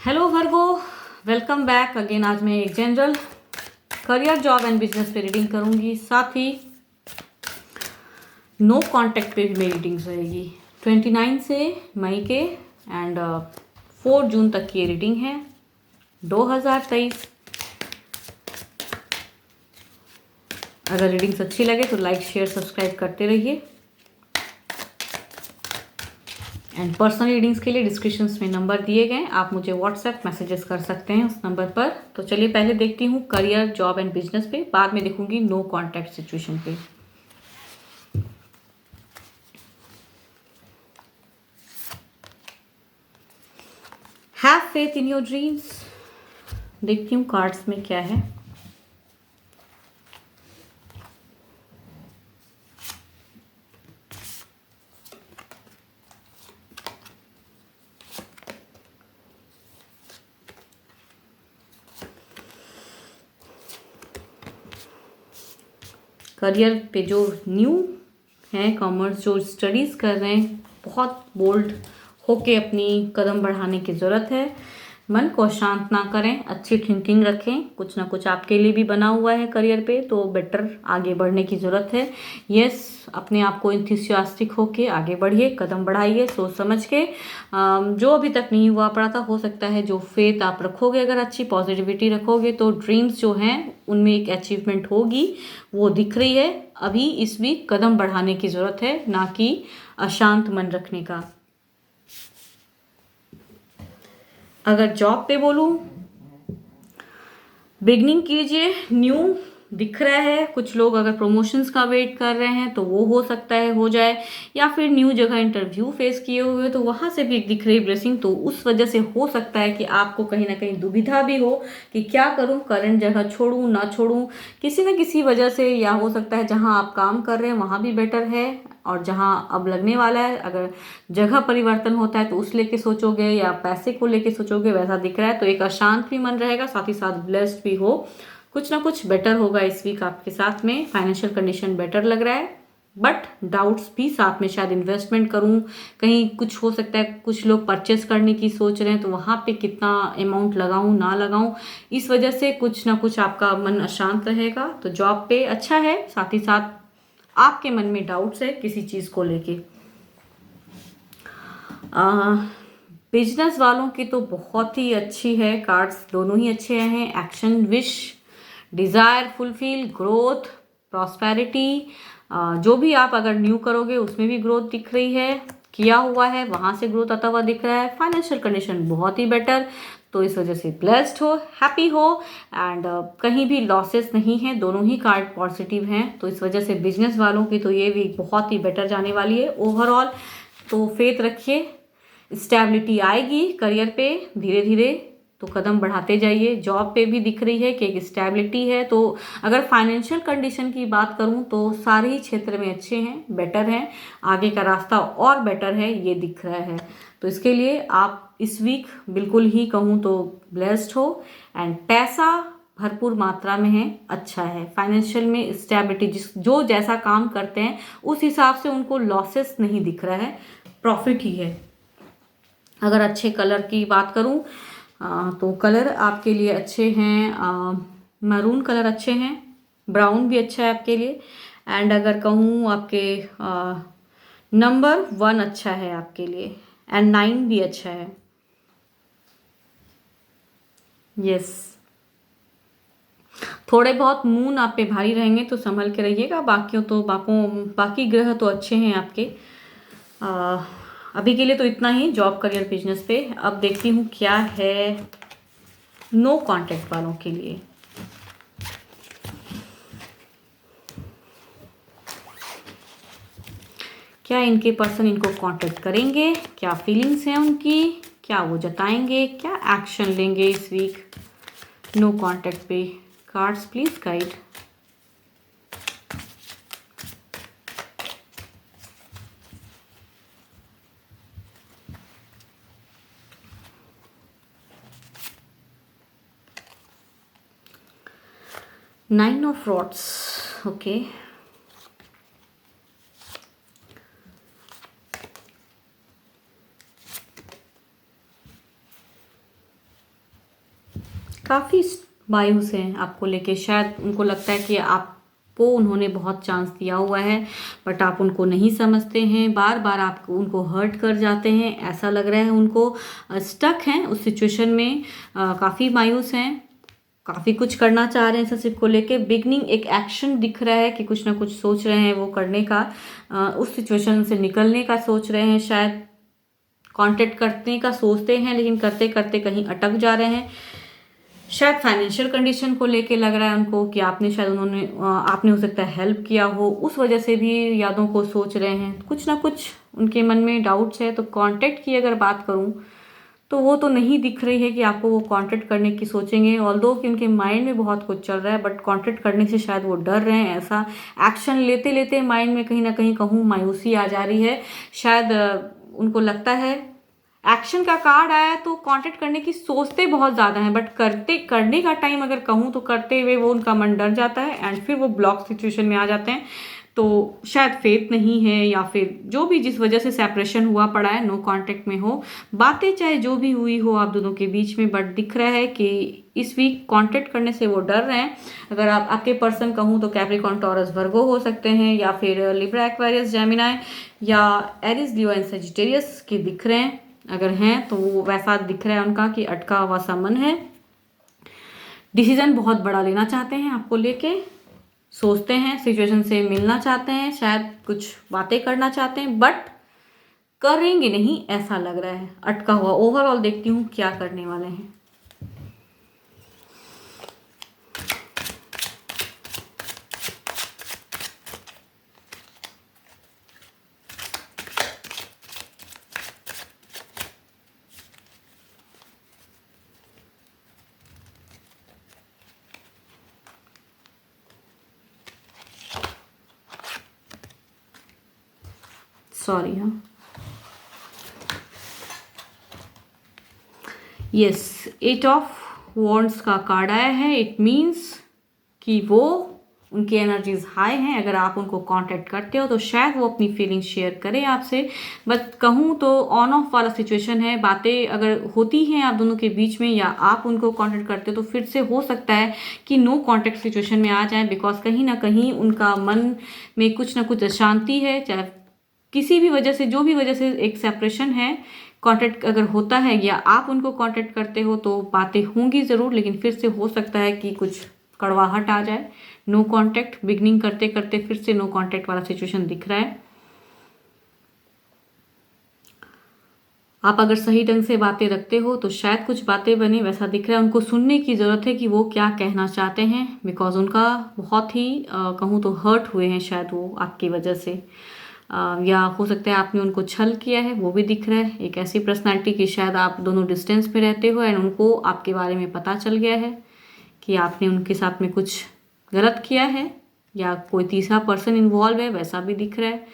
Hello वर्गो, welcome back again. आज मैं एक general career job and business पे रीडिंग करूंगी, साथ ही नो कॉन्टैक्ट पे भी मेरी रीडिंग्स रहेगी। 29 से मई के एंड 4 जून तक की ये रीडिंग है 2023। अगर रीडिंग्स अच्छी लगे तो लाइक शेयर सब्सक्राइब करते रहिए। एंड पर्सनल रीडिंग्स के लिए डिस्क्रिप्शंस में नंबर दिए गए, आप मुझे व्हाट्सएप मैसेजेस कर सकते हैं उस नंबर पर। तो चलिए पहले देखती हूँ करियर जॉब एंड बिजनेस पे, बाद में देखूंगी नो कॉन्टैक्ट सिचुएशन पे। Have faith in your dreams. देखती हूँ कार्ड्स में क्या है। करियर पे जो न्यू है, कॉमर्स जो स्टडीज़ कर रहे हैं, बहुत बोल्ड होके अपनी कदम बढ़ाने की ज़रूरत है। मन को शांत ना करें, अच्छी थिंकिंग रखें। कुछ ना कुछ आपके लिए भी बना हुआ है करियर पे, तो बेटर आगे बढ़ने की ज़रूरत है। यस, अपने आप को इंथुसियास्टिक होके आगे बढ़िए, कदम बढ़ाइए सोच समझ के। जो अभी तक नहीं हुआ पड़ा था, हो सकता है जो फेथ आप रखोगे, अगर अच्छी पॉजिटिविटी रखोगे तो ड्रीम्स जो हैं उनमें एक अचीवमेंट होगी, वो दिख रही है। अभी इस वीक कदम बढ़ाने की ज़रूरत है, ना कि अशांत मन रखने का। अगर जॉब पे बोलूँ, बिगनिंग कीजिए, न्यू दिख रहा है। कुछ लोग अगर प्रमोशंस का वेट कर रहे हैं तो वो हो सकता है हो जाए, या फिर न्यू जगह इंटरव्यू फेस किए हुए तो वहाँ से भी एक दिख रही ब्लेसिंग। तो उस वजह से हो सकता है कि आपको कहीं ना कहीं दुविधा भी हो कि क्या करूँ, करंट जगह छोड़ूँ ना छोड़ूँ, किसी न किसी वजह से। या हो सकता है जहाँ आप काम कर रहे हैं वहाँ भी बेटर है, और जहाँ अब लगने वाला है अगर जगह परिवर्तन होता है तो उस लेके सोचोगे या पैसे को लेके सोचोगे, वैसा दिख रहा है। तो एक अशांत भी मन रहेगा, साथ ही साथ ब्लेस्ड भी हो। कुछ ना कुछ बेटर होगा इस वीक आपके साथ में। फाइनेंशियल कंडीशन बेटर लग रहा है, बट डाउट्स भी साथ में। शायद इन्वेस्टमेंट करूं, कहीं कुछ हो सकता है, कुछ लोग परचेस करने की सोच रहे हैं तो वहां पे कितना अमाउंट लगाऊं ना लगाऊं, इस वजह से कुछ ना कुछ आपका मन अशांत रहेगा। तो जॉब पे अच्छा है, साथ ही साथ आपके मन में डाउट्स है किसी चीज को लेके। बिजनेस वालों की तो बहुत ही अच्छी है, कार्ड्स दोनों ही अच्छे हैं। Action, wish, desire, fulfil, growth, prosperity. जो भी आप अगर न्यू करोगे उसमें भी ग्रोथ दिख रही है, किया हुआ है वहाँ से ग्रोथ आता हुआ दिख रहा है। फाइनेंशियल कंडीशन बहुत ही बेटर, तो इस वजह से ब्लेस्ड हो, हैप्पी हो। एंड कहीं भी लॉसेस नहीं है, दोनों ही कार्ड पॉजिटिव हैं। तो इस वजह से बिजनेस वालों की तो ये वीक बहुत ही बेटर जाने वाली है ओवरऑल। तो फेथ रखिए, स्टेबिलिटी आएगी करियर पे धीरे धीरे, तो कदम बढ़ाते जाइए। जॉब पे भी दिख रही है कि एक स्टेबिलिटी है। तो अगर फाइनेंशियल कंडीशन की बात करूं तो सारे ही क्षेत्र में अच्छे हैं, बेटर हैं, आगे का रास्ता और बेटर है, ये दिख रहा है। तो इसके लिए आप इस वीक बिल्कुल ही कहूँ तो ब्लेस्ड हो। एंड पैसा भरपूर मात्रा में है, अच्छा है। फाइनेंशियल में स्टेबिलिटी, जो जैसा काम करते हैं उस हिसाब से उनको लॉसेस नहीं दिख रहा है, प्रॉफिट ही है। अगर अच्छे कलर की बात करूं तो कलर आपके लिए अच्छे हैं। मैरून कलर अच्छे हैं, ब्राउन भी अच्छा है आपके लिए। एंड अगर कहूँ आपके नंबर 1 अच्छा है आपके लिए, एंड 9 भी अच्छा है। यस, थोड़े बहुत मून आप पे भारी रहेंगे तो संभल के रहिएगा। बाकी ग्रह तो अच्छे हैं आपके। अभी के लिए तो इतना ही जॉब करियर बिजनेस पे। अब देखती हूँ क्या है नो कॉन्टैक्ट वालों के लिए। क्या इनके पर्सन इनको कांटेक्ट करेंगे, क्या फीलिंग्स हैं उनकी, क्या वो जताएंगे, क्या एक्शन लेंगे इस वीक नो कांटेक्ट पे। Cards please guide. Nine of rods, okay. काफ़ी मायूस हैं आपको लेके। शायद उनको लगता है कि आपको उन्होंने बहुत चांस दिया हुआ है, बट आप उनको नहीं समझते हैं, बार बार आप उनको हर्ट कर जाते हैं, ऐसा लग रहा है उनको। स्टक हैं उस सिचुएशन में, काफ़ी मायूस हैं, काफ़ी कुछ करना चाह रहे हैं रिलेशनशिप को लेके। बिगनिंग एक एक्शन दिख रहा है कि कुछ ना कुछ सोच रहे हैं वो करने का, उस सिचुएशन से निकलने का सोच रहे हैं। शायद कांटेक्ट करने का सोचते हैं, लेकिन करते करते कहीं अटक जा रहे हैं। शायद फाइनेंशियल कंडीशन को लेके लग रहा है उनको कि आपने शायद आपने हो सकता है हेल्प किया हो, उस वजह से भी यादों को सोच रहे हैं। कुछ ना कुछ उनके मन में डाउट्स है। तो कांटेक्ट की अगर बात करूं तो वो तो नहीं दिख रही है कि आपको वो कांटेक्ट करने की सोचेंगे, ऑल्दो कि उनके माइंड में बहुत कुछ चल रहा है, बट कांटेक्ट करने से शायद वो डर रहे हैं। ऐसा एक्शन लेते लेते माइंड में कहीं ना कहीं कहूँ मायूसी आ जा रही है। शायद उनको लगता है, एक्शन का कार्ड आया है तो कांटेक्ट करने की सोचते बहुत ज़्यादा हैं, बट करने का टाइम अगर कहूँ तो करते हुए वो उनका मन डर जाता है एंड फिर वो ब्लॉक सिचुएशन में आ जाते हैं। तो शायद फेथ नहीं है, या फिर जो भी जिस वजह से सेपरेशन हुआ पड़ा है, नो कांटेक्ट में हो, बातें चाहे जो भी हुई हो आप दोनों के बीच में, बट दिख रहा है कि इस वीक कांटेक्ट करने से वो डर रहे हैं। अगर आपके पर्सन कहूँ तो कैप्रिकॉर्न, टॉरस, वर्गो हो सकते हैं, या फिर लिब्रा, एक्वेरियस, जेमिनाई, या एरिस, लियो एंड सजिटेरियस के दिख रहे हैं। अगर हैं तो वो वैसा दिख रहा है उनका कि अटका हुआ सा मन है, डिसीजन बहुत बड़ा लेना चाहते हैं आपको लेके, सोचते हैं, सिचुएशन से मिलना चाहते हैं, शायद कुछ बातें करना चाहते हैं, बट करेंगे नहीं ऐसा लग रहा है, अटका हुआ। ओवरऑल देखती हूँ क्या करने वाले हैं। सॉरी, हाँ, यस, 8 ऑफ वॉन्ड्स का कार्ड आया है। इट मीन्स कि वो उनकी एनर्जीज हाई हैं। अगर आप उनको कांटेक्ट करते हो तो शायद वो अपनी फीलिंग्स शेयर करें आपसे, बट कहूँ तो ऑन ऑफ वाला सिचुएशन है। बातें अगर होती हैं आप दोनों के बीच में, या आप उनको कांटेक्ट करते हो, तो फिर से हो सकता है कि नो कांटेक्ट सिचुएशन में आ जाए, बिकॉज कहीं ना कहीं उनका मन में कुछ ना कुछ अशांति है, चाहे किसी भी वजह से, जो भी वजह से एक सेपरेशन है। कांटेक्ट अगर होता है या आप उनको कांटेक्ट करते हो तो बातें होंगी ज़रूर, लेकिन फिर से हो सकता है कि कुछ कड़वाहट आ जाए। नो कांटेक्ट, बिगनिंग करते करते फिर से नो कांटेक्ट वाला सिचुएशन दिख रहा है। आप अगर सही ढंग से बातें रखते हो तो शायद कुछ बातें बने, वैसा दिख रहा है। उनको सुनने की ज़रूरत है कि वो क्या कहना चाहते हैं, बिकॉज उनका बहुत ही कहूँ तो हर्ट हुए हैं शायद वो आपकी वजह से, या हो सकता है आपने उनको छल किया है, वो भी दिख रहा है। एक ऐसी पर्सनालिटी कि शायद आप दोनों डिस्टेंस पे रहते हो एंड उनको आपके बारे में पता चल गया है कि आपने उनके साथ में कुछ गलत किया है, या कोई तीसरा पर्सन इन्वॉल्व है, वैसा भी दिख रहा है।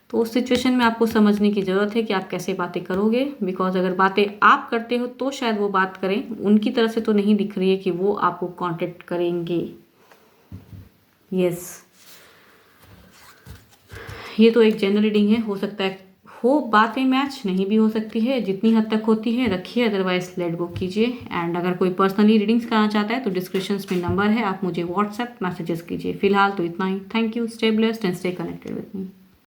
तो उस सिचुएशन में आपको समझने की ज़रूरत है कि आप कैसे बातें करोगे, बिकॉज अगर बातें आप करते हो तो शायद वो बात करें, उनकी तरफ से तो नहीं दिख रही है कि वो आपको कांटेक्ट करेंगे। यस, ये तो एक जनरल रीडिंग है, हो सकता है हो बातें मैच, नहीं भी हो सकती है। जितनी हद तक होती है रखिए, अदरवाइज लेट गो कीजिए। एंड अगर कोई पर्सनली रीडिंग्स कराना चाहता है तो डिस्क्रिप्शन में नंबर है, आप मुझे व्हाट्सएप मैसेजेस कीजिए। फिलहाल तो इतना ही। Thank you, stay blessed and stay connected with me.